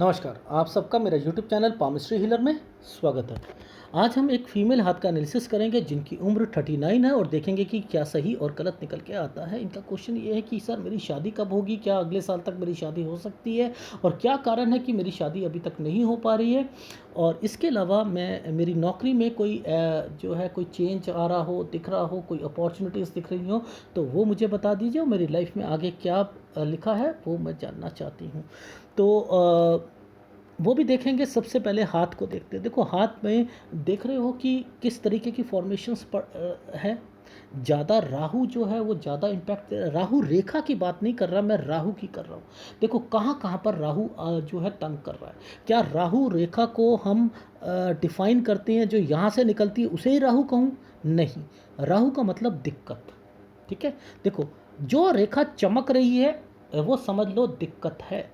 नमस्कार, आप सबका मेरा यूट्यूब चैनल पामिस्ट्री हीलर में स्वागत है। आज हम एक फ़ीमेल हाथ का एनालिसिस करेंगे जिनकी उम्र 39 है और देखेंगे कि क्या सही और गलत निकल के आता है। इनका क्वेश्चन ये है कि सर मेरी शादी कब होगी? क्या अगले साल तक मेरी शादी हो सकती है? और क्या कारण है कि मेरी शादी अभी तक नहीं हो पा रही है? और इसके अलावा मैं मेरी नौकरी में कोई जो है कोई चेंज आ रहा हो, दिख रहा हो, कोई अपॉर्चुनिटीज़ दिख रही हो, तो वो मुझे बता दीजिए और मेरी लाइफ में आगे क्या लिखा है वो मैं जानना चाहती हूँ। तो वो भी देखेंगे। सबसे पहले हाथ को देखते हैं। देखो हाथ में देख रहे हो कि किस तरीके की फॉर्मेशंस है। ज़्यादा राहु जो है वो ज़्यादा इम्पैक्ट, राहु रेखा की बात नहीं कर रहा, मैं राहु की कर रहा हूँ। देखो कहाँ कहाँ पर राहु जो है तंग कर रहा है। क्या राहु रेखा को हम डिफाइन करते हैं जो यहाँ से निकलती है उसे ही राहु कहूँ? नहीं, राहु का मतलब दिक्कत। ठीक है, देखो जो रेखा चमक रही है वो समझ लो दिक्कत है।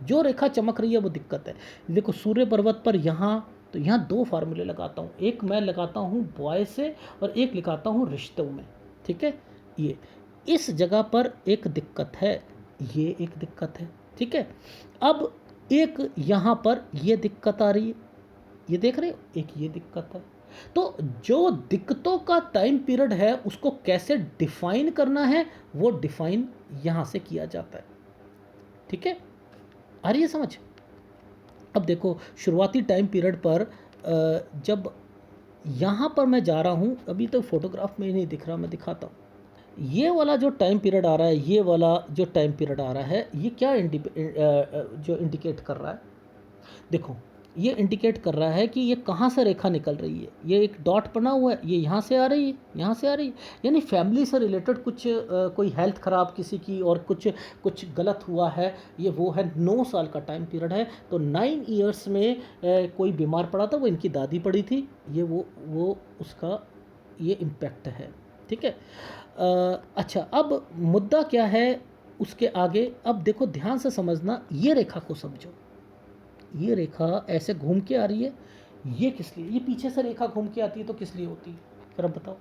जो रेखा चमक रही है वो दिक्कत है। देखो सूर्य पर्वत पर यहाँ, तो यहाँ दो फार्मूले लगाता हूँ। एक मैं लगाता हूँ बॉय से और एक लगाता हूँ रिश्तों में। ठीक है, ये इस जगह पर एक दिक्कत है, ये एक दिक्कत है। ठीक है, अब एक यहाँ पर ये दिक्कत आ रही है, ये देख रहे हो, एक ये दिक्कत है। तो जो दिक्कतों का टाइम पीरियड है उसको कैसे डिफाइन करना है वो डिफाइन यहाँ से किया जाता है। ठीक है, आ रही है समझ? अब देखो शुरुआती टाइम पीरियड पर जब यहाँ पर मैं जा रहा हूँ, अभी तो फोटोग्राफ में ही नहीं दिख रहा, मैं दिखाता हूँ। ये वाला जो टाइम पीरियड आ रहा है, ये वाला जो टाइम पीरियड आ रहा है, ये क्या जो इंडिकेट कर रहा है? देखो ये इंडिकेट कर रहा है कि ये कहाँ से रेखा निकल रही है। ये एक डॉट बना हुआ है, ये यहाँ से आ रही है, यहाँ से आ रही है। यानी फैमिली से रिलेटेड कुछ कोई हेल्थ ख़राब किसी की और कुछ कुछ गलत हुआ है। ये वो है, 9 साल का टाइम पीरियड है। तो 9 ईयर्स में कोई बीमार पड़ा था, वो इनकी दादी पड़ी थी। ये वो उसका ये इम्पैक्ट है। ठीक है, अच्छा अब मुद्दा क्या है उसके आगे? अब देखो ध्यान से समझना, ये रेखा को समझो। ये रेखा ऐसे घूम के आ रही है, ये किस लिए? ये पीछे से रेखा घूम के आती है तो किस लिए होती है? फिर अब बताओ,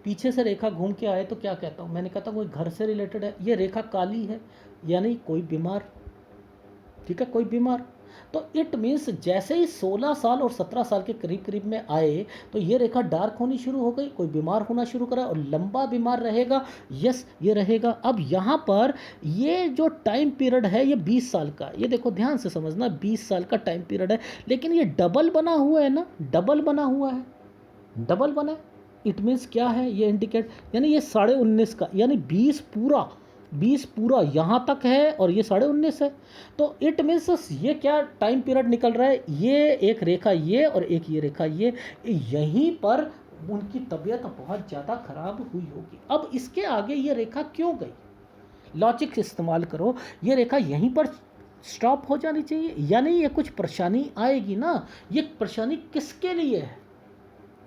पीछे से रेखा घूम के आए तो क्या कहता हूँ? मैंने कहता कोई घर से रिलेटेड है। ये रेखा काली है यानी कोई बीमार। ठीक है, कोई बीमार। तो इट मीन्स जैसे ही 16 साल और 17 साल के करीब करीब में आए तो ये रेखा डार्क होनी शुरू हो गई, कोई बीमार होना शुरू करा और लंबा बीमार रहेगा। यस, ये रहेगा। अब यहाँ पर ये जो टाइम पीरियड है ये 20 साल का, ये देखो ध्यान से समझना, 20 साल का टाइम पीरियड है। लेकिन ये डबल बना हुआ है ना, डबल बना हुआ है, डबल बना है। इट मीन्स क्या है? ये इंडिकेट, यानी ये 19.5 का, यानी 20 पूरा यहाँ तक है और ये 19.5 है। तो इट मीन्स ये क्या टाइम पीरियड निकल रहा है? ये एक रेखा ये और एक ये रेखा ये, यहीं पर उनकी तबीयत बहुत ज़्यादा खराब हुई होगी। अब इसके आगे ये रेखा क्यों गई? लॉजिक इस्तेमाल करो, ये रेखा यहीं पर स्टॉप हो जानी चाहिए, यानी ये कुछ परेशानी आएगी ना। ये परेशानी किसके लिए है?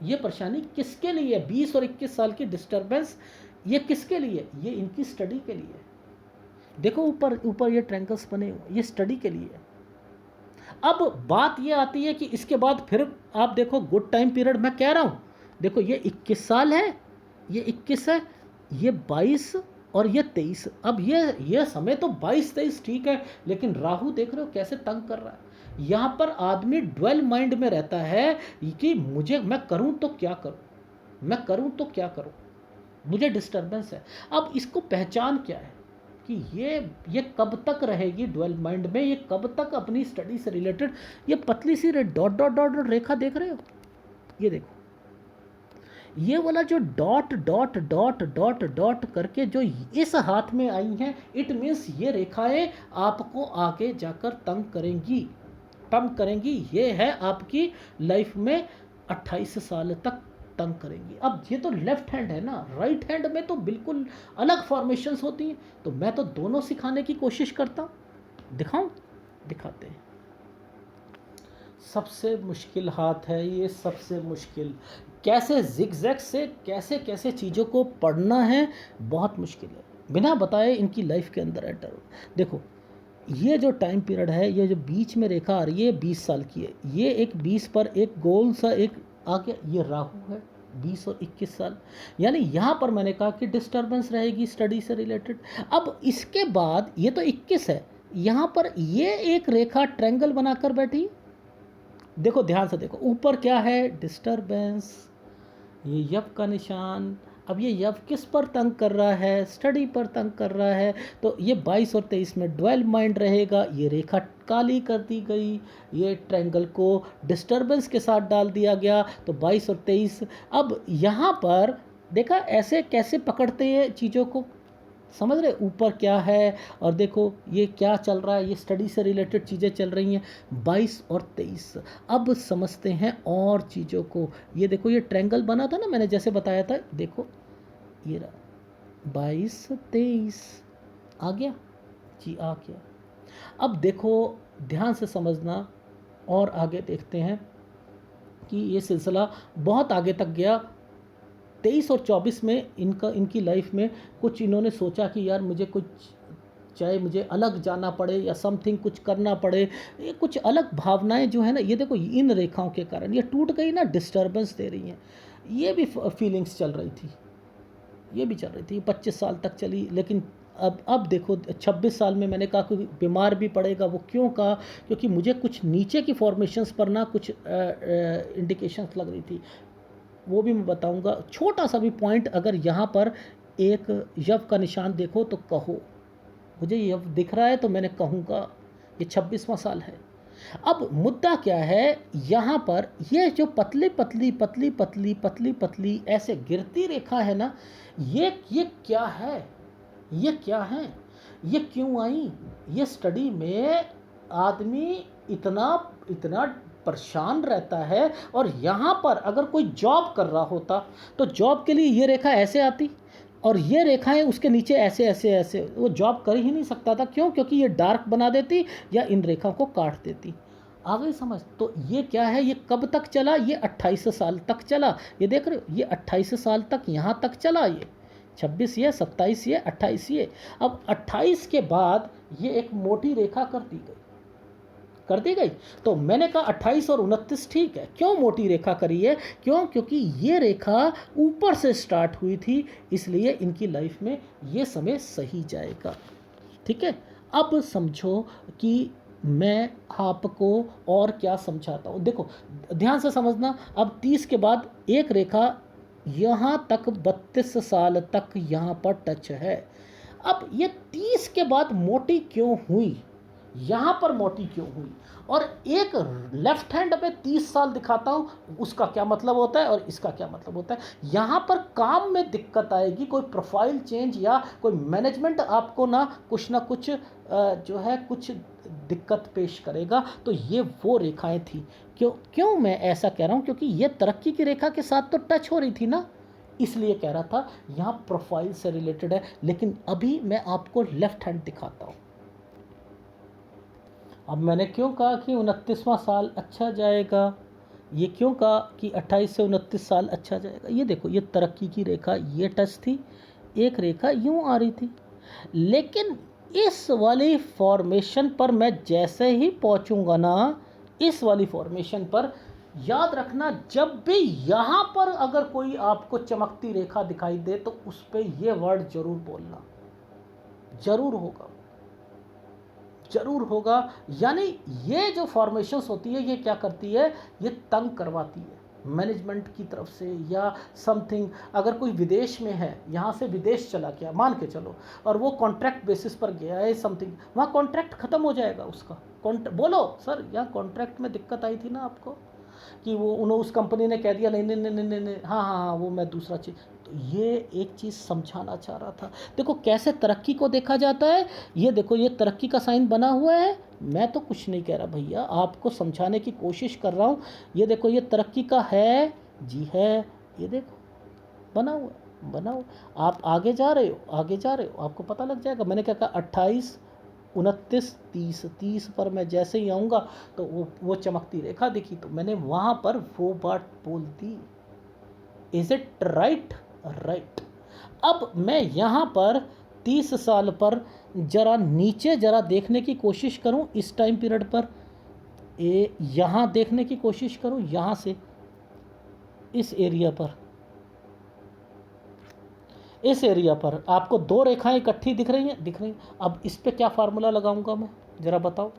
ये परेशानी किसके लिए है? 20 और 21 साल की डिस्टर्बेंस, ये किसके लिए? ये इनकी स्टडी के लिए। देखो ऊपर ऊपर ये ट्रैंगल्स बने हुए, ये स्टडी के लिए। अब बात ये आती है कि इसके बाद फिर आप देखो गुड टाइम पीरियड मैं कह रहा हूँ। देखो ये 21 साल है, ये 21 है, ये 22 और ये 23। अब ये समय तो 22-23 ठीक है, लेकिन राहु देख रहे हो कैसे तंग कर रहा है। यहाँ पर आदमी ड्वेल माइंड में रहता है कि मैं करूँ तो क्या करूँ, मैं करूँ तो क्या करूँ, मुझे डिस्टर्बेंस है। अब इसको पहचान क्या है कि ये कब तक रहेगी ड्वेल माइंड में, ये कब तक अपनी स्टडी से रिलेटेड। ये पतली सी डॉट डॉट डॉट रेखा देख रहे हो, ये देखो, ये वाला जो dot dot dot dot dot करके जो इस हाथ में आई हैं, इट मीन्स ये रेखाएं आपको आगे जाकर तंग करेंगी, तंग करेंगी। ये है आपकी लाइफ में 28 साल तक तंग करेंगी। अब ये तो लेफ्ट हैंड है ना, राइट हैंड में तो बिल्कुल अलग फॉर्मेशंस होती हैं। तो मैं तो दोनों सिखाने की कोशिश करता हूँ। दिखाऊं? दिखाते हैं। सबसे मुश्किल हाथ है ये, सबसे मुश्किल। कैसे जिगजैग से कैसे कैसे चीज़ों को पढ़ना है, बहुत मुश्किल है। बिना बताए इनकी लाइफ के अंदर एंटर हो। देखो ये जो टाइम पीरियड है, ये जो बीच में रेखा आ रही है 20 साल की है। ये एक 20 पर एक गोल सा एक आगे, ये राहु है 20 और 21 साल। यानी यहाँ पर मैंने कहा कि डिस्टर्बेंस रहेगी स्टडी से रिलेटेड। अब इसके बाद ये तो 21 है, यहाँ पर ये एक रेखा ट्रायंगल बनाकर बैठी। देखो ध्यान से देखो, ऊपर क्या है, डिस्टरबेंस, ये यव का निशान। अब ये यव किस पर तंग कर रहा है, स्टडी पर तंग कर रहा है। तो ये 22 और 23 में ड्वेल माइंड रहेगा। ये रेखा काली कर दी गई, ये ट्रायंगल को डिस्टरबेंस के साथ डाल दिया गया। तो 22 और 23। अब यहाँ पर देखा ऐसे कैसे पकड़ते हैं चीज़ों को, समझ रहे, ऊपर क्या है और देखो ये क्या चल रहा है, ये स्टडी से रिलेटेड चीज़ें चल रही हैं। 22 और 23। अब समझते हैं और चीज़ों को। ये देखो ये ट्रायंगल बना था ना, मैंने जैसे बताया था, देखो ये रहा 22 23, आ गया जी, आ गया। अब देखो ध्यान से समझना और आगे देखते हैं कि ये सिलसिला बहुत आगे तक गया। 23 और 24 में इनकी लाइफ में कुछ इन्होंने सोचा कि यार मुझे कुछ, चाहे मुझे अलग जाना पड़े या समथिंग कुछ करना पड़े, ये कुछ अलग भावनाएं जो है ना, ये देखो इन रेखाओं के कारण ये टूट गई ना, डिस्टर्बेंस दे रही हैं। ये भी फीलिंग्स चल रही थी, ये भी चल रही थी, 25 साल तक चली। लेकिन अब देखो 26 साल में मैंने कहा कि बीमार भी पड़ेगा। वो क्यों कहा, क्योंकि मुझे कुछ नीचे की फॉर्मेशंस पर ना कुछ इंडिकेशंस लग रही थी, वो भी मैं बताऊंगा। छोटा सा भी पॉइंट, अगर यहाँ पर एक यव का निशान देखो तो कहो, मुझे यव दिख रहा है तो मैंने कहूँगा ये 26वां साल है। अब मुद्दा क्या है, यहाँ पर ये जो पतली पतली पतली पतली पतली पतली ऐसे गिरती रेखा है ना, ये क्या है, ये क्या है, ये क्यों आई। ये स्टडी में आदमी इतना इतना परेशान रहता है, और यहाँ पर अगर कोई जॉब कर रहा होता तो जॉब के लिए ये रेखा ऐसे आती और ये रेखाएं उसके नीचे ऐसे ऐसे ऐसे, वो जॉब कर ही नहीं सकता था। क्यों, क्योंकि ये डार्क बना देती या इन रेखाओं को काट देती। आ गई समझ। तो ये क्या है, ये कब तक चला, ये 28 साल तक चला। ये देख रहे हो, ये 28 साल तक यहाँ तक चला। ये 26 ये 27 ये 28 ये। अब 28 के बाद ये एक मोटी रेखा कर दी गई, कर दी गई। तो मैंने कहा 28 और 29 ठीक है। क्यों मोटी रेखा करी है, क्यों, क्योंकि ये रेखा ऊपर से स्टार्ट हुई थी, इसलिए इनकी लाइफ में ये समय सही जाएगा। ठीक है। अब समझो कि मैं आपको और क्या समझाता हूँ। देखो ध्यान से समझना। अब 30 के बाद एक रेखा यहाँ तक 32 साल तक यहाँ पर टच है। अब ये 30 के बाद मोटी क्यों हुई, यहाँ पर मोटी क्यों हुई, और एक लेफ्ट हैंड में 30 साल दिखाता हूँ, उसका क्या मतलब होता है और इसका क्या मतलब होता है। यहाँ पर काम में दिक्कत आएगी, कोई प्रोफाइल चेंज या कोई मैनेजमेंट आपको ना कुछ जो है कुछ दिक्कत पेश करेगा। तो ये वो रेखाएं थी। क्यों मैं ऐसा कह रहा हूँ, क्योंकि ये तरक्की की रेखा के साथ तो टच हो रही थी ना, इसलिए कह रहा था यहाँ प्रोफाइल से रिलेटेड है। लेकिन अभी मैं आपको लेफ्ट हैंड दिखाता हूँ। अब मैंने क्यों कहा कि 29वां साल अच्छा जाएगा, ये क्यों कहा कि 28 से 29 साल अच्छा जाएगा। ये देखो, ये तरक्की की रेखा ये टच थी, एक रेखा यूं आ रही थी। लेकिन इस वाली फॉर्मेशन पर मैं जैसे ही पहुंचूंगा ना, इस वाली फॉर्मेशन पर, याद रखना, जब भी यहाँ पर अगर कोई आपको चमकती रेखा दिखाई दे तो उस पर यह वर्ड जरूर बोलना, जरूर होगा, जरूर होगा। यानी ये जो फॉर्मेशंस होती है, ये क्या करती है, ये तंग करवाती है मैनेजमेंट की तरफ से या समथिंग। अगर कोई विदेश में है, यहाँ से विदेश चला गया मान के चलो, और वो कॉन्ट्रैक्ट बेसिस पर गया है समथिंग, वहाँ कॉन्ट्रैक्ट ख़त्म हो जाएगा उसका। बोलो सर, यहाँ कॉन्ट्रैक्ट में दिक्कत आई थी ना आपको, कि वो उस कंपनी ने कह दिया नहीं नहीं नहीं नहीं नहीं, हाँ हाँ हाँ वो मैं दूसरा चीज़। तो ये एक चीज़ समझाना चाह रहा था। देखो कैसे तरक्की को देखा जाता है। ये देखो, ये तरक्की का साइन बना हुआ है। मैं तो कुछ नहीं कह रहा भैया, आपको समझाने की कोशिश कर रहा हूँ। ये देखो, ये तरक्की का है जी, है। ये देखो बना हुआ, बना हुआ। आप आगे जा रहे हो, आगे जा रहे हो, आपको पता लग जाएगा। मैंने क्या कहा, 28 29 30 पर मैं जैसे ही आऊँगा तो वो चमकती रेखा दिखी, तो मैंने वहाँ पर वो बात बोल दी। Is it right, right. अब मैं यहाँ पर 30 साल पर जरा नीचे जरा देखने की कोशिश करूँ, इस टाइम पीरियड पर यहाँ देखने की कोशिश करूँ, यहाँ से इस एरिया पर इस एरिया पर आपको दो रेखाएं इकट्ठी दिख रही हैं, दिख रही हैं। अब इस पे क्या फार्मूला लगाऊंगा मैं, ज़रा बताओ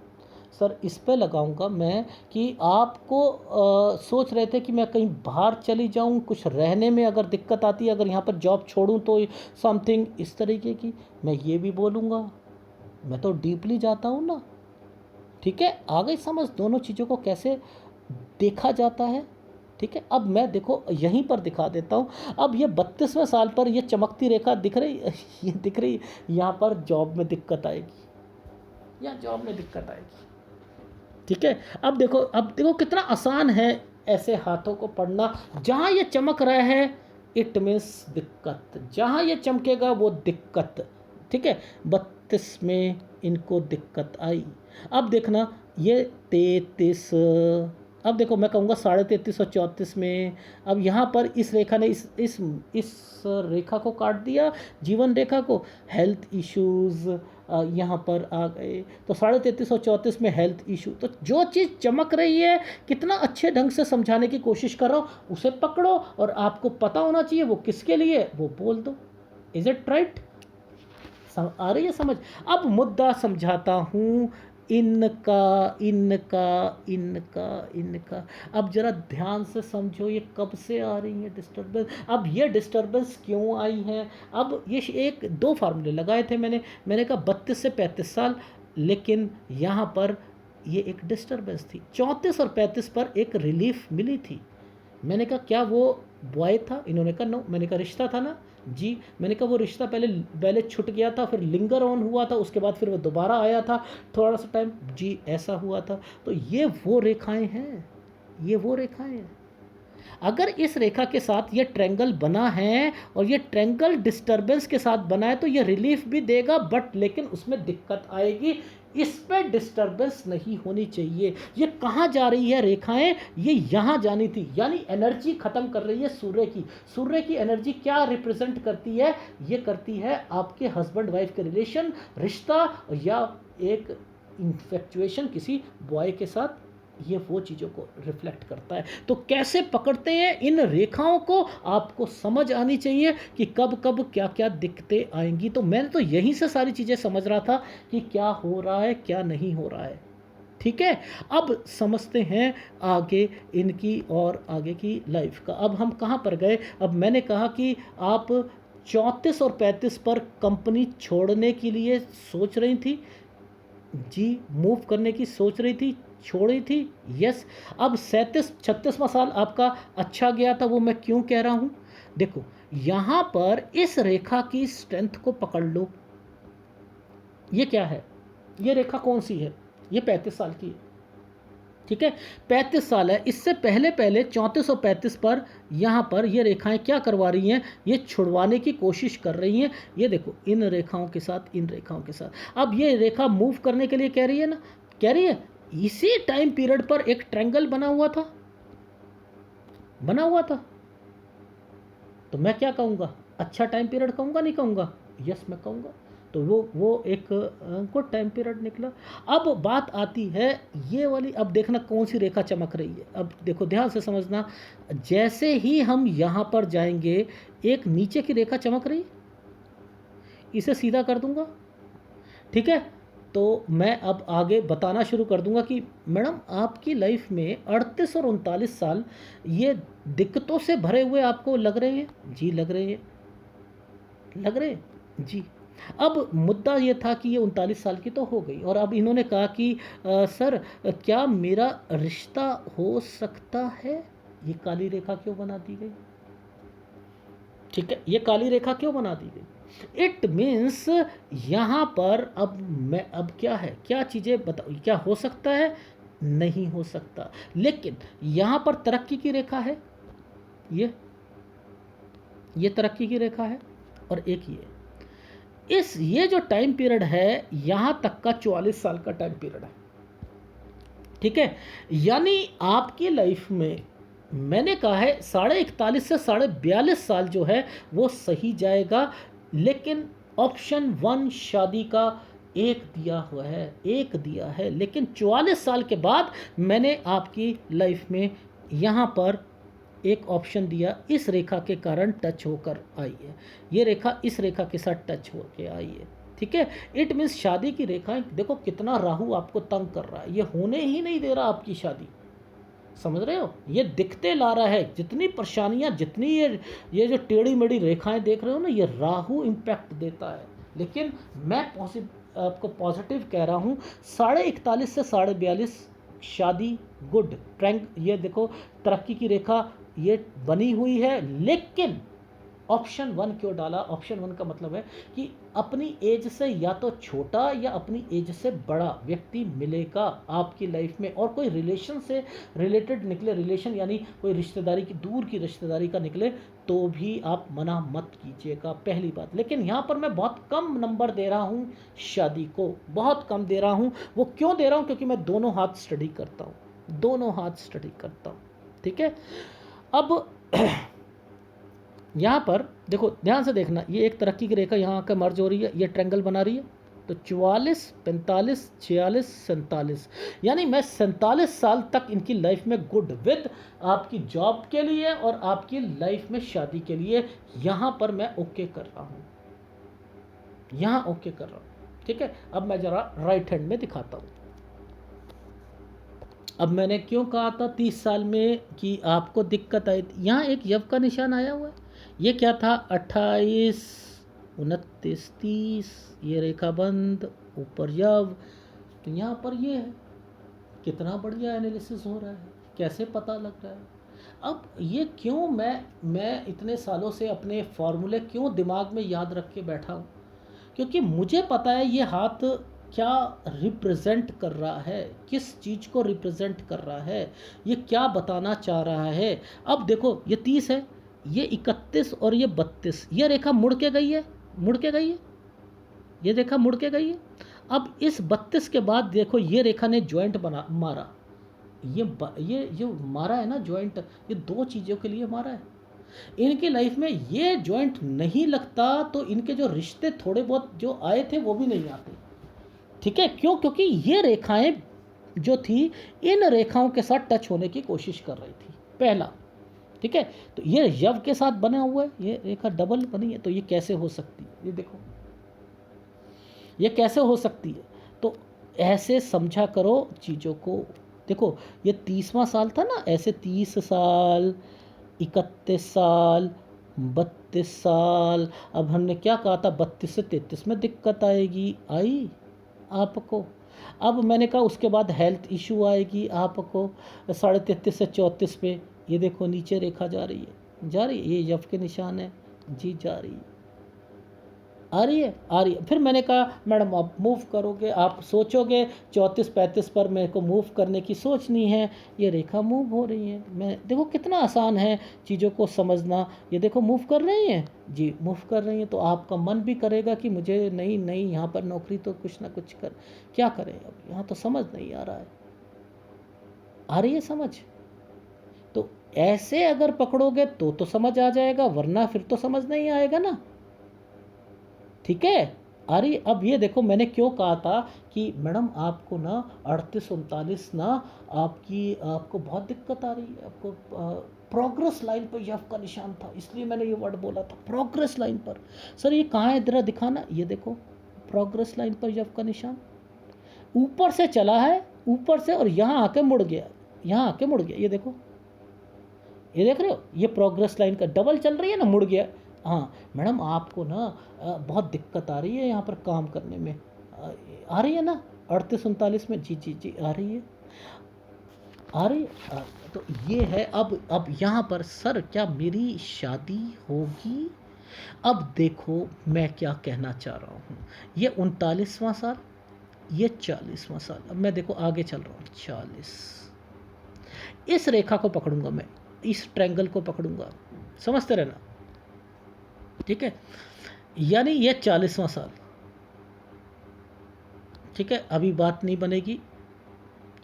सर। इस पे लगाऊंगा मैं कि आपको सोच रहे थे कि मैं कहीं बाहर चली जाऊं, कुछ रहने में अगर दिक्कत आती है, अगर यहाँ पर जॉब छोड़ूं तो समथिंग इस तरीके की, मैं ये भी बोलूँगा। मैं तो डीपली जाता हूँ ना, ठीक है। आ गई समझ दोनों चीज़ों को कैसे देखा जाता है, ठीक है। अब मैं देखो यहीं पर दिखा देता हूँ। अब ये 32वें साल पर ये चमकती रेखा दिख रही ये दिख रही, यहाँ पर जॉब में दिक्कत आएगी, यहाँ जॉब में दिक्कत आएगी, ठीक है। अब देखो कितना आसान है ऐसे हाथों को पढ़ना। जहाँ ये चमक रहा है इट मीन्स दिक्कत, जहाँ ये चमकेगा वो दिक्कत, ठीक है। 32 में इनको दिक्कत आई। अब देखना ये 33, अब देखो मैं कहूँगा 33.5 और 34 में। अब यहाँ पर इस रेखा ने इस रेखा को काट दिया, जीवन रेखा को। हेल्थ इश्यूज़ यहाँ पर आ गए, तो 33.5 और 34 में हेल्थ इशू। तो जो चीज़ चमक रही है, कितना अच्छे ढंग से समझाने की कोशिश कर रहा हूँ, उसे पकड़ो और आपको पता होना चाहिए वो किसके लिए, वो बोल दो। Is it right? आ रही है समझ? अब मुद्दा समझाता हूँ, इनका इनका इनका इनका। अब जरा ध्यान से समझो, ये कब से आ रही है डिस्टर्बेंस, अब ये डिस्टर्बेंस क्यों आई है। अब ये एक दो फार्मूले लगाए थे मैंने कहा 32 से 35 साल, लेकिन यहाँ पर ये एक डिस्टर्बेंस थी। 34 और 35 पर एक रिलीफ मिली थी। मैंने कहा क्या वो बॉय था, इन्होंने कहा नो। मैंने कहा रिश्ता था ना जी। मैंने कहा वो रिश्ता पहले छूट गया था, फिर लिंगर ऑन हुआ था, उसके बाद फिर वो दोबारा आया था थोड़ा सा टाइम जी, ऐसा हुआ था। तो ये वो रेखाएं हैं, ये वो रेखाएं हैं। अगर इस रेखा के साथ ये ट्रेंगल बना है और ये ट्रेंगल डिस्टर्बेंस के साथ बना है तो ये रिलीफ भी देगा, बट लेकिन उसमें दिक्कत आएगी। इस पे डिस्टर्बेंस नहीं होनी चाहिए। ये कहाँ जा रही है रेखाएं, ये यहाँ जानी थी, यानी एनर्जी खत्म कर रही है सूर्य की। सूर्य की एनर्जी क्या रिप्रेजेंट करती है, ये करती है आपके हस्बैंड वाइफ के रिलेशन, रिश्ता, या एक इन्फेक्चुएशन किसी बॉय के साथ। ये वो चीज़ों को रिफ्लेक्ट करता है। तो कैसे पकड़ते हैं इन रेखाओं को, आपको समझ आनी चाहिए कि कब कब क्या क्या दिक्कतें आएंगी। तो मैंने तो यहीं से सारी चीज़ें समझ रहा था कि क्या हो रहा है क्या नहीं हो रहा है, ठीक है। अब समझते हैं आगे इनकी और आगे की लाइफ का। अब हम कहाँ पर गए, अब मैंने कहा कि आप 34 और 35 पर कंपनी छोड़ने के लिए सोच रही थी जी, मूव करने की सोच रही थी, छोड़ी थी, यस। अब 36वां साल आपका अच्छा गया था, वो मैं क्यों कह रहा हूँ, देखो यहाँ पर इस रेखा की स्ट्रेंथ को पकड़ लो। ये क्या है, ये रेखा कौन सी है, ये 35 साल की है, ठीक है। 35 साल है, इससे पहले 34 और 35 पर यहाँ पर ये रेखाएं क्या करवा रही हैं, ये छुड़वाने की कोशिश कर रही हैं। ये देखो इन रेखाओं के साथ, इन रेखाओं के साथ। अब ये रेखा मूव करने के लिए कह रही है ना, कह रही है। इसी टाइम पीरियड पर एक ट्रायंगल बना हुआ था, बना हुआ था। तो मैं क्या कहूँगा, अच्छा टाइम पीरियड कहूँगा नहीं कहूँगा, यस मैं कहूँगा। तो वो एक गुड टाइम पीरियड निकला। अब बात आती है ये वाली, अब देखना कौन सी रेखा चमक रही है। अब देखो ध्यान से समझना, जैसे ही हम यहाँ पर जाएंगे एक नीचे की रेखा चमक रही, इसे सीधा कर दूंगा, ठीक है। तो मैं अब आगे बताना शुरू कर दूंगा कि मैडम आपकी लाइफ में 38 और 39 साल ये दिक्कतों से भरे हुए आपको लग रहे हैं जी, लग रहे हैं, लग रहे हैं जी। अब मुद्दा ये था कि ये 39 साल की तो हो गई, और अब इन्होंने कहा कि सर क्या मेरा रिश्ता हो सकता है। ये काली रेखा क्यों बना दी गई, ठीक है, ये काली रेखा क्यों बना दी गई। इट मीन्स यहाँ पर अब क्या है, क्या चीज़ें बताओ, क्या हो सकता है, नहीं हो सकता। लेकिन यहाँ पर तरक्की की रेखा है, ये तरक्की की रेखा है, और एक ये जो टाइम पीरियड है यहाँ तक का 44 साल का टाइम पीरियड है, ठीक है। यानी आपकी लाइफ में मैंने कहा है 41.5 से 42.5 साल जो है वो सही जाएगा। लेकिन ऑप्शन 1 शादी का एक दिया हुआ है, एक दिया है, लेकिन 44 साल के बाद मैंने आपकी लाइफ में यहाँ पर एक ऑप्शन दिया, इस रेखा के कारण टच होकर आई है, ये रेखा इस रेखा के साथ टच होकर आई है, ठीक है। इट मीन्स शादी की रेखाएं, देखो कितना राहु आपको तंग कर रहा है, ये होने ही नहीं दे रहा आपकी शादी, समझ रहे हो, ये दिखते ला रहा है, जितनी परेशानियां, जितनी ये जो टेढ़ी मेढ़ी रेखाएं देख रहे हो ना, ये राहु इम्पैक्ट देता है। लेकिन मैं आपको पॉजिटिव कह रहा हूँ, 41.5 से 42.5 शादी गुड ट्रैंग, ये देखो तरक्की की रेखा ये बनी हुई है। लेकिन ऑप्शन 1 क्यों डाला? ऑप्शन 1 का मतलब है कि अपनी एज से या तो छोटा या अपनी एज से बड़ा व्यक्ति मिलेगा आपकी लाइफ में, और कोई रिलेशन से रिलेटेड निकले, रिलेशन यानी कोई रिश्तेदारी की, दूर की रिश्तेदारी का निकले, तो भी आप मना मत कीजिएगा, पहली बात। लेकिन यहाँ पर मैं बहुत कम नंबर दे रहा हूँ शादी को, बहुत कम दे रहा हूँ। वो क्यों दे रहा हूँ? क्योंकि मैं दोनों हाथ स्टडी करता हूँ, दोनों हाथ स्टडी करता हूँ, ठीक है। अब यहाँ पर देखो, ध्यान से देखना, ये एक तरक्की की रेखा यहाँ आकर मर्ज हो रही है, ये ट्रायंगल बना रही है, तो 44, 45, 46, 47, यानी मैं 47 साल तक इनकी लाइफ में गुड, विद आपकी जॉब के लिए और आपकी लाइफ में शादी के लिए, यहाँ पर मैं ओके कर रहा हूँ, यहाँ ओके कर रहा हूँ, ठीक है। अब मैं ज़रा राइट हैंड में दिखाता हूँ। अब मैंने क्यों कहा था 30 साल में कि आपको दिक्कत आई थी, यहाँ एक यव का निशान आया हुआ है, ये क्या था, 28, 29, 30, ये रेखा बंद, ऊपर यव, तो यहाँ पर ये है। कितना बढ़िया एनालिसिस हो रहा है, कैसे पता लग रहा है। अब ये क्यों मैं इतने सालों से अपने फॉर्मूले क्यों दिमाग में याद रख के बैठा हूँ? क्योंकि मुझे पता है ये हाथ क्या रिप्रेजेंट कर रहा है, किस चीज़ को रिप्रेजेंट कर रहा है, ये क्या बताना चाह रहा है। अब देखो, ये 30 है, ये 31 और ये 32, ये रेखा मुड़ के गई है, मुड़ के गई है, ये रेखा मुड़ के गई है। अब इस 32 के बाद देखो, ये रेखा ने ज्वाइंट बना मारा, ये जो मारा है ना ज्वाइंट, ये दो चीज़ों के लिए मारा है। इनकी लाइफ में ये ज्वाइंट नहीं लगता तो इनके जो रिश्ते थोड़े बहुत जो आए थे वो भी नहीं आते, ठीक है। क्यों? क्योंकि ये रेखाएं जो थी, इन रेखाओं के साथ टच होने की कोशिश कर रही थी, पहला, ठीक है। तो ये यव के साथ बना हुआ है, ये रेखा डबल बनी है, तो ये कैसे हो सकती है, ये देखो, ये कैसे हो सकती है। तो ऐसे समझा करो चीज़ों को। देखो, ये 30वां साल था ना, ऐसे 30 साल, 31 साल, 32 साल। अब हमने क्या कहा था, 32 से 33 में दिक्कत आएगी, आई आपको। अब मैंने कहा उसके बाद हेल्थ इशू आएगी आपको, 33.5 से 34 पे, ये देखो नीचे रेखा जा रही है, जा रही है, ये यव के निशान है जी, जा रही है, आ रही है, आ रही है। फिर मैंने कहा मैडम आप मूव करोगे, आप सोचोगे 34-35 पर मेरे को मूव करने की सोचनी है, ये रेखा मूव हो रही है। मैं देखो कितना आसान है चीज़ों को समझना, ये देखो मूव कर रही हैं जी, मूव कर रही हैं, तो आपका मन भी करेगा कि मुझे नहीं नहीं यहाँ पर नौकरी तो कुछ ना कुछ कर, क्या करें, अब यहाँ तो समझ नहीं आ रहा है, आ रही है समझ। तो ऐसे अगर पकड़ोगे तो समझ आ जाएगा, वरना फिर तो समझ नहीं आएगा ना, ठीक है। अरे अब ये देखो, मैंने क्यों कहा था कि मैडम आपको ना 38-39 ना, आपको बहुत दिक्कत आ रही है, आपको प्रोग्रेस लाइन पर यफ का निशान था, इसलिए मैंने ये वर्ड बोला था, प्रोग्रेस लाइन पर। सर ये कहाँ है, जरा दिखाना, ये देखो प्रोग्रेस लाइन पर यफ का निशान ऊपर से चला है, ऊपर से, और यहाँ आके मुड़ गया, यहाँ आके मुड़ गया, ये देखो, ये देख रहे हो, ये प्रोग्रेस लाइन का डबल चल रही है ना, मुड़ गया। हाँ मैडम आपको ना बहुत दिक्कत आ रही है यहाँ पर काम करने में, आ रही है ना 38-39 में, जी जी जी आ रही है, आ रही है। तो ये है। अब यहाँ पर सर क्या मेरी शादी होगी? अब देखो मैं क्या कहना चाह रहा हूँ, ये 39वां साल, ये 40वां साल। अब मैं देखो आगे चल रहा हूँ, 40, इस रेखा को पकड़ूंगा मैं, इस ट्रायंगल को पकड़ूंगा, समझते रहना, ठीक है। यानी ये 40वां साल, ठीक है। अभी बात नहीं बनेगी,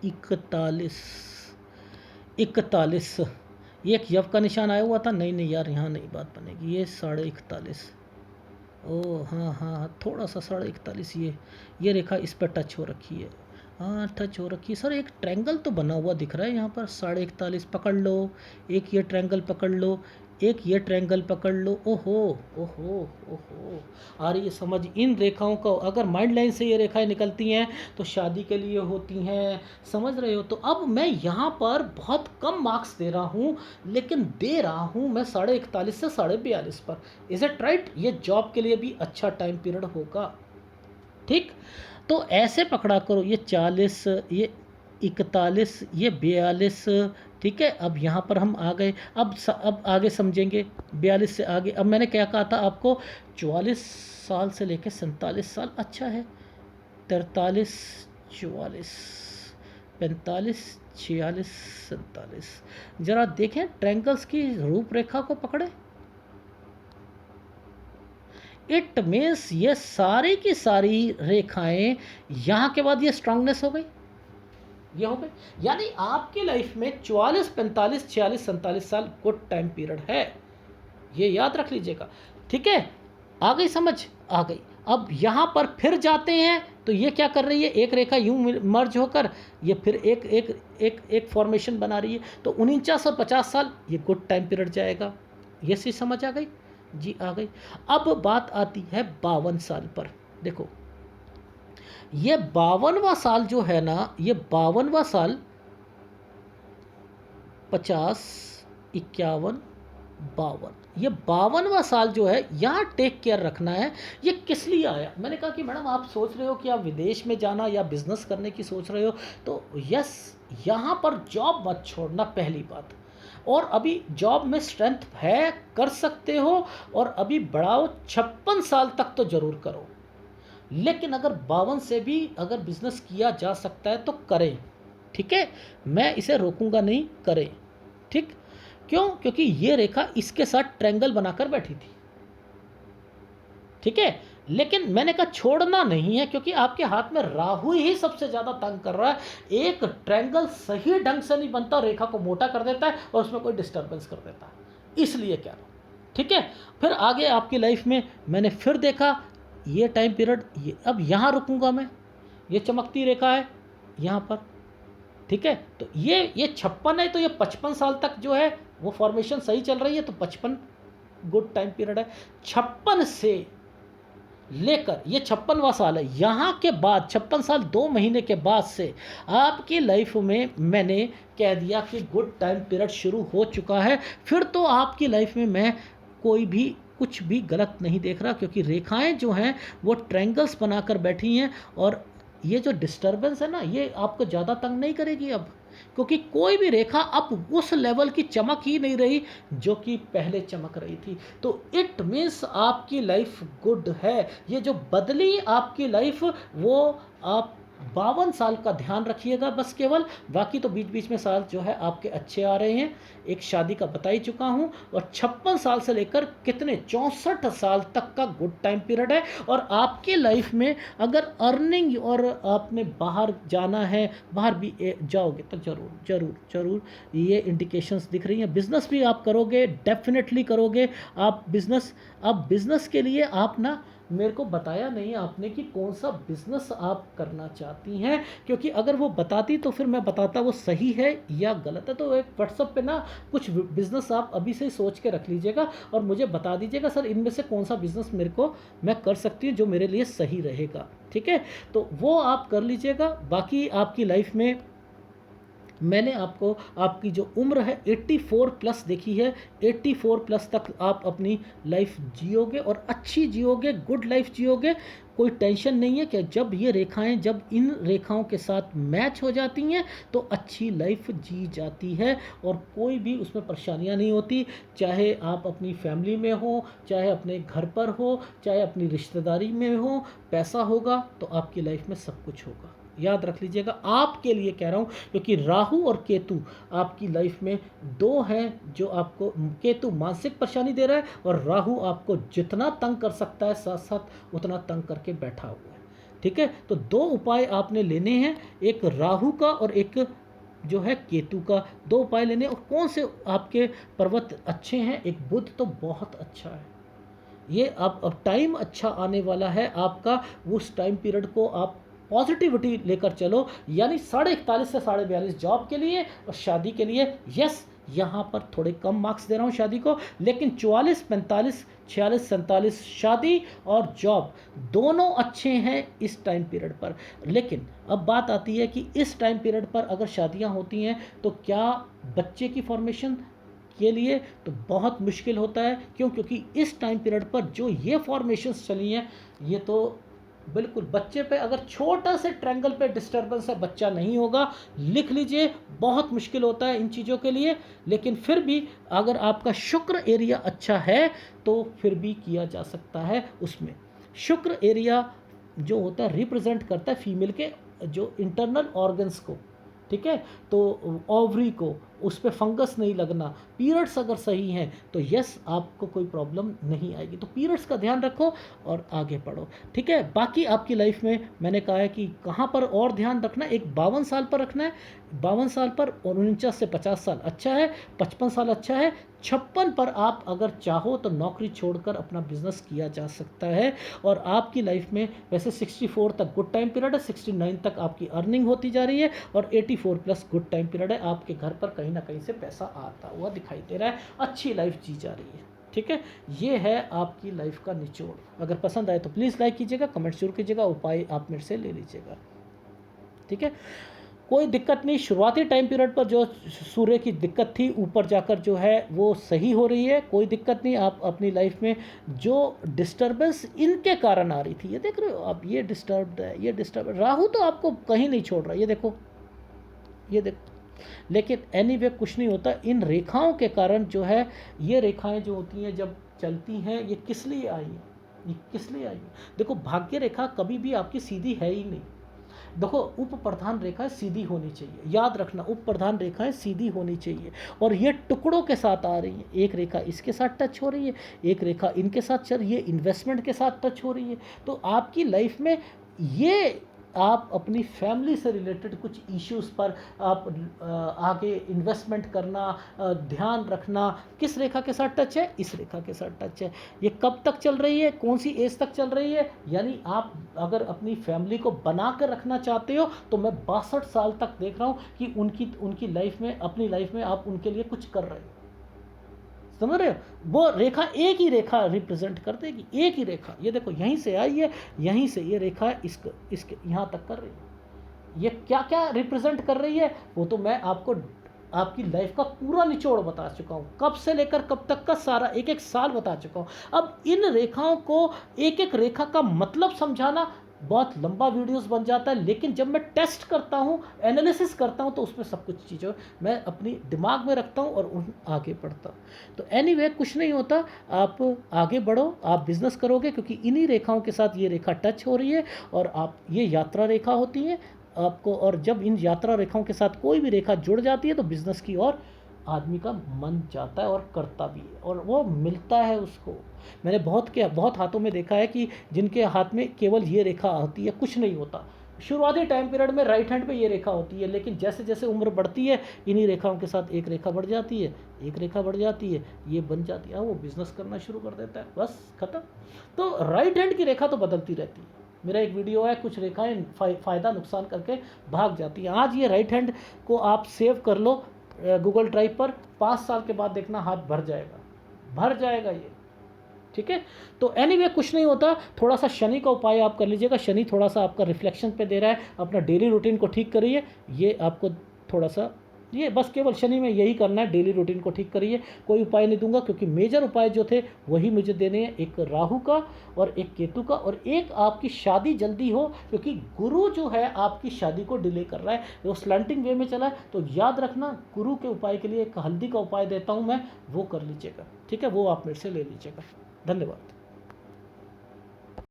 41, 41, ये एक यव का निशान आया हुआ था, नहीं नहीं यार यहाँ नहीं बात बनेगी, ये 41.5, ओ हाँ हाँ, थोड़ा सा 41.5, ये रेखा इस पर टच हो रखी है, हाँ टच हो रखी है सर। एक ट्रायंगल तो बना हुआ दिख रहा है यहाँ पर, 41.5 पकड़ लो। एक ये ट्रायंगल पकड़ लो, एक ये ट्रायंगल पकड़ लो। ओहो, ओहो, ओहो, आ रही है समझ। इन रेखाओं को अगर माइंड लाइन से ये रेखाएं निकलती हैं तो शादी के लिए होती हैं, समझ रहे हो। तो अब मैं यहाँ पर बहुत कम मार्क्स दे रहा हूँ, लेकिन दे रहा हूँ मैं 41.5 से 42.5 पर। Is it right? ये जॉब के लिए भी अच्छा टाइम पीरियड होगा, ठीक। तो ऐसे पकड़ा करो, ये 40, ये 41, ये 42, ठीक है। अब यहाँ पर हम आ गए, अब आगे समझेंगे 42 से आगे। अब मैंने क्या कहा था आपको, 44 साल से लेकर 47 साल अच्छा है। 43, 44, 45, 46, 47। ज़रा देखें ट्रायंगल्स की रूपरेखा को पकड़े। इट मीन्स ये सारी की सारी रेखाएं यहाँ के बाद ये स्ट्रांगनेस हो गई, ये हो गई। यानी आपकी लाइफ में 44, 45, 46, 47 साल गुड टाइम पीरियड है, ये याद रख लीजिएगा, ठीक है। आ गई समझ? आ गई। अब यहाँ पर फिर जाते हैं तो ये क्या कर रही है, एक रेखा यूं मर्ज होकर ये फिर एक एक एक एक फॉर्मेशन बना रही है। तो 49 और 50 साल ये गुड टाइम पीरियड जाएगा। ये चीज़ समझ आ गई जी? आ गई। अब बात आती है 52 साल पर। देखो ये 52वां साल जो है ना, ये 52वां साल 50, 51, 52, ये 52वां साल जो है, यहाँ टेक केयर रखना है। ये किस लिए आया? मैंने कहा कि मैडम आप सोच रहे हो कि आप विदेश में जाना या बिजनेस करने की सोच रहे हो, तो यस, यहाँ पर जॉब मत छोड़ना, पहली बात। और अभी जॉब में स्ट्रेंथ है, कर सकते हो, और अभी बढ़ाओ, 56 साल तक तो ज़रूर करो। लेकिन अगर 52 से भी अगर बिजनेस किया जा सकता है तो करें, ठीक है। मैं इसे रोकूंगा नहीं, करें, ठीक। क्यों? क्योंकि ये रेखा इसके साथ ट्रायंगल बनाकर बैठी थी, ठीक है। लेकिन मैंने कहा छोड़ना नहीं है, क्योंकि आपके हाथ में राहु ही सबसे ज़्यादा तंग कर रहा है। एक ट्रायंगल सही ढंग से नहीं बनता, रेखा को मोटा कर देता है और उसमें कोई डिस्टर्बेंस कर देता है, इसलिए कह रहा हूँ, ठीक है। फिर आगे आपकी लाइफ में मैंने फिर देखा ये टाइम पीरियड, ये अब यहाँ रुकूंगा मैं, ये चमकती रेखा है यहाँ पर, ठीक है। तो ये 56 है, तो ये 55 साल तक जो है वो फॉर्मेशन सही चल रही है, तो 55 गुड टाइम पीरियड है। 56 से लेकर ये 56वां साल है, यहाँ के बाद 56 साल 2 महीने के बाद से आपकी लाइफ में मैंने कह दिया कि गुड टाइम पीरियड शुरू हो चुका है। फिर तो आपकी लाइफ में मैं कोई भी कुछ भी गलत नहीं देख रहा, क्योंकि रेखाएं जो हैं वो ट्रायंगल्स बनाकर बैठी हैं, और ये जो डिस्टर्बेंस है ना, ये आपको ज़्यादा तंग नहीं करेगी अब, क्योंकि कोई भी रेखा अब उस लेवल की चमक ही नहीं रही जो कि पहले चमक रही थी। तो इट मीन्स आपकी लाइफ गुड है। ये जो बदली आपकी लाइफ, वो आप 52 साल का ध्यान रखिएगा बस केवल। बाकी तो बीच बीच में साल जो है आपके अच्छे आ रहे हैं। एक शादी का बता ही चुका हूँ, और 56 साल से लेकर कितने 64 साल तक का गुड टाइम पीरियड है। और आपकी लाइफ में अगर अर्निंग और आपने बाहर जाना है, बाहर भी जाओगे तो ज़रूर ज़रूर ज़रूर ये इंडिकेशंस दिख रही हैं। बिज़नेस भी आप करोगे, डेफिनेटली करोगे आप बिज़नेस। अब बिज़नेस के लिए आप ना, मेरे को बताया नहीं आपने कि कौन सा बिज़नेस आप करना चाहती हैं, क्योंकि अगर वो बताती तो फिर मैं बताता वो सही है या गलत है। तो एक व्हाट्सअप पे ना कुछ बिज़नेस आप अभी से ही सोच के रख लीजिएगा और मुझे बता दीजिएगा, सर इनमें से कौन सा बिज़नेस मेरे को मैं कर सकती हूँ जो मेरे लिए सही रहेगा, ठीक है। तो वो आप कर लीजिएगा। बाकी आपकी लाइफ में मैंने आपको आपकी जो उम्र है 84 प्लस देखी है, 84 प्लस तक आप अपनी लाइफ जियोगे और अच्छी जियोगे, गुड लाइफ जियोगे। कोई टेंशन नहीं है कि जब ये रेखाएं, जब इन रेखाओं के साथ मैच हो जाती हैं तो अच्छी लाइफ जी जाती है और कोई भी उसमें परेशानियां नहीं होती। चाहे आप अपनी फैमिली में हो, चाहे अपने घर पर हो, चाहे अपनी रिश्तेदारी में हो, पैसा होगा तो आपकी लाइफ में सब कुछ होगा। याद रख लीजिएगा, आपके लिए कह रहा हूँ, क्योंकि राहु और केतु आपकी लाइफ में दो हैं जो आपको, केतु मानसिक परेशानी दे रहा है और राहु आपको जितना तंग कर सकता है साथ साथ उतना तंग करके बैठा हुआ है, ठीक है। तो दो उपाय आपने लेने हैं, एक राहु का और एक जो है केतु का, दो उपाय लेने। और कौन से आपके पर्वत अच्छे हैं? एक बुध तो बहुत अच्छा है, ये अब टाइम अच्छा आने वाला है आपका, उस टाइम पीरियड को आप पॉजिटिविटी लेकर चलो, यानी 41.5 से 42.5 जॉब के लिए और शादी के लिए। यस, यहाँ पर थोड़े कम मार्क्स दे रहा हूँ शादी को, लेकिन 44, 45, 46, 47 शादी और जॉब दोनों अच्छे हैं इस टाइम पीरियड पर। लेकिन अब बात आती है कि इस टाइम पीरियड पर अगर शादियाँ होती हैं तो क्या बच्चे की फॉर्मेशन के लिए तो बहुत मुश्किल होता है। क्यों? क्योंकि इस टाइम पीरियड पर जो ये फॉर्मेशंस चली हैं, ये तो बिल्कुल बच्चे पे अगर छोटा से ट्रैंगल पे डिस्टर्बेंस है, बच्चा नहीं होगा। लिख लीजिए, बहुत मुश्किल होता है इन चीज़ों के लिए। लेकिन फिर भी अगर आपका शुक्र एरिया अच्छा है तो फिर भी किया जा सकता है। उसमें शुक्र एरिया जो होता है रिप्रेजेंट करता है फीमेल के जो इंटरनल ऑर्गन्स को, ठीक है। तो ओवरी को, उस पर फंगस नहीं लगना, पीरियड्स अगर सही हैं तो यस आपको कोई प्रॉब्लम नहीं आएगी। तो पीरियड्स का ध्यान रखो और आगे बढ़ो, ठीक है। बाकी आपकी लाइफ में मैंने कहा है कि कहाँ पर और ध्यान रखना है, एक 52 साल पर रखना है। 52 साल पर, 49 से 50 साल अच्छा है, 55 साल अच्छा है, 56 पर आप अगर चाहो तो नौकरी छोड़कर अपना बिजनेस किया जा सकता है। और आपकी लाइफ में वैसे 64 तक गुड टाइम पीरियड है, 69 तक आपकी अर्निंग होती जा रही है और 84 प्लस गुड टाइम पीरियड है। आपके घर पर कहीं ना कहीं से पैसा आता हुआ दिखाई दे रहा है, अच्छी लाइफ जी जा रही है, ठीक है। ये है आपकी लाइफ का निचोड़। अगर पसंद आए तो प्लीज़ लाइक कीजिएगा, कमेंट जरूर कीजिएगा, उपाय आप मेरे से ले लीजिएगा, ठीक है। कोई दिक्कत नहीं, शुरुआती टाइम पीरियड पर जो सूर्य की दिक्कत थी ऊपर जाकर जो है वो सही हो रही है, कोई दिक्कत नहीं। आप अपनी लाइफ में जो डिस्टर्बेंस इनके कारण आ रही थी, ये देख रहे हो आप, ये डिस्टर्ब्ड है, ये डिस्टर्ब, राहु तो आपको कहीं नहीं छोड़ रहा, ये देखो, ये देखो। लेकिन एनीवे कुछ नहीं होता, इन रेखाओं के कारण जो है, ये रेखाएं जो होती हैं जब चलती हैं, ये किस लिए आई हैं, ये किस लिए आई हैं? देखो, भाग्य रेखा कभी भी आपकी सीधी है ही नहीं। देखो, उप प्रधान रेखाएं सीधी होनी चाहिए, याद रखना, उप प्रधान रेखाएं सीधी होनी चाहिए। और ये टुकड़ों के साथ आ रही हैं, एक रेखा इसके साथ टच हो रही है, एक रेखा इनके साथ चल रही है, इन्वेस्टमेंट के साथ टच हो रही है। तो आपकी लाइफ में ये आप अपनी फैमिली से रिलेटेड कुछ इश्यूज़ पर आप आगे इन्वेस्टमेंट करना, ध्यान रखना। किस रेखा के साथ टच है? इस रेखा के साथ टच है। ये कब तक चल रही है, कौन सी एज तक चल रही है? यानी आप अगर अपनी फैमिली को बना कर रखना चाहते हो तो मैं 62 साल तक देख रहा हूँ कि उनकी लाइफ में, अपनी लाइफ में आप उनके लिए कुछ कर रहे हो, समझ रहे हो? वो रेखा एक ही रेखा रिप्रेजेंट कर देगी, एक ही रेखा। ये देखो, यहीं से आई है, यहीं से ये रेखा इसके यहाँ तक कर रही है। ये क्या क्या रिप्रेजेंट कर रही है वो तो मैं आपको आपकी लाइफ का पूरा निचोड़ बता चुका हूँ, कब से लेकर कब तक का सारा एक एक साल बता चुका हूँ। अब इन रेखाओं को, एक एक रेखा का मतलब समझाना बहुत लंबा वीडियोस बन जाता है, लेकिन जब मैं टेस्ट करता हूँ, एनालिसिस करता हूँ, तो उसमें सब कुछ चीज़ें मैं अपनी दिमाग में रखता हूँ और उन आगे बढ़ता हूँ। तो एनीवे कुछ नहीं होता, आप आगे बढ़ो, आप बिज़नेस करोगे, क्योंकि इन्हीं रेखाओं के साथ ये रेखा टच हो रही है और आप, ये यात्रा रेखा होती है आपको। और जब इन यात्रा रेखाओं के साथ कोई भी रेखा जुड़ जाती है तो बिज़नेस की ओर आदमी का मन जाता है और करता भी है और वो मिलता है उसको। मैंने बहुत हाथों में देखा है कि जिनके हाथ में केवल ये रेखा होती है, कुछ नहीं होता। शुरुआती टाइम पीरियड में राइट हैंड पे ये रेखा होती है, लेकिन जैसे जैसे उम्र बढ़ती है इन्हीं रेखाओं के साथ एक रेखा बढ़ जाती है, एक रेखा बढ़ जाती है, ये बन जाती है, वो बिजनेस करना शुरू कर देता है, बस खत्म। तो राइट हैंड की रेखा तो बदलती रहती है। मेरा एक वीडियो है, कुछ रेखाएं फ़ायदा नुकसान करके भाग जाती हैं। आज ये राइट हैंड को आप सेव कर लो गूगल ड्राइव पर, 5 साल के बाद देखना हाथ भर जाएगा, भर जाएगा ये, ठीक है। तो एनीवे कुछ नहीं होता, थोड़ा सा शनि का उपाय आप कर लीजिएगा। शनि थोड़ा सा आपका रिफ्लेक्शन पे दे रहा है, अपना डेली रूटीन को ठीक करिए। ये आपको थोड़ा सा, ये बस केवल शनि में यही करना है, डेली रूटीन को ठीक करिए। कोई उपाय नहीं दूंगा क्योंकि मेजर उपाय जो थे वही मुझे देने हैं, एक राहु का और एक केतु का, और एक आपकी शादी जल्दी हो, क्योंकि गुरु जो है आपकी शादी को डिले कर रहा है, वो स्लंटिंग वे में चला है। तो याद रखना, गुरु के उपाय के लिए एक हल्दी का उपाय देता हूँ मैं, वो कर लीजिएगा, ठीक है। वो आप मेरे से ले लीजिएगा। धन्यवाद।